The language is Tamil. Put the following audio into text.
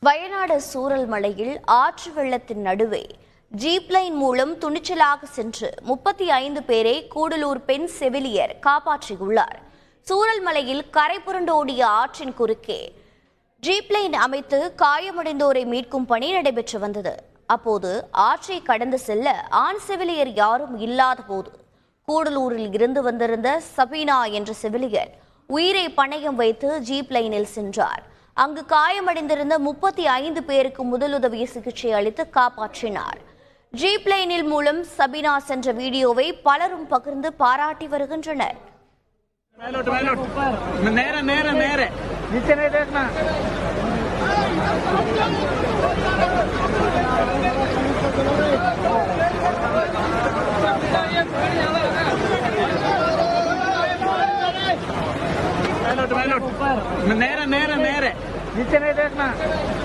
வயநாடு சூரல் மலையில் ஆற்று வெள்ளத்தின் நடுவே ஜீப் லைன் மூலம் துணிச்சலாக சென்று 35 பேரை கூடலூர் பெண் செவிலியர் காப்பாற்றியுள்ளார். சூரல் மலையில் கரை புரண்டோடிய ஆற்றின் குறுக்கே ஜீப் லைன் அமைத்து காயமடைந்தோரை மீட்கும் பணி நடைபெற்று வந்தது. அப்போது ஆற்றை கடந்து செல்ல ஆண் செவிலியர் யாரும் இல்லாத போது கூடலூரில் இருந்து வந்திருந்த சபீனா என்ற செவிலியர் உயிரை பணயம் வைத்து ஜீப் லைனில் சென்றார். அங்கு காயமடைந்திருந்த 35 பேருக்கு முதலுதவி சிகிச்சை அளித்து காப்பாற்றினார். ஜீப் லைனில் மூலம் சபீனா சென்ற வீடியோவை பலரும் பகிர்ந்து பாராட்டி வருகின்றனர். நேர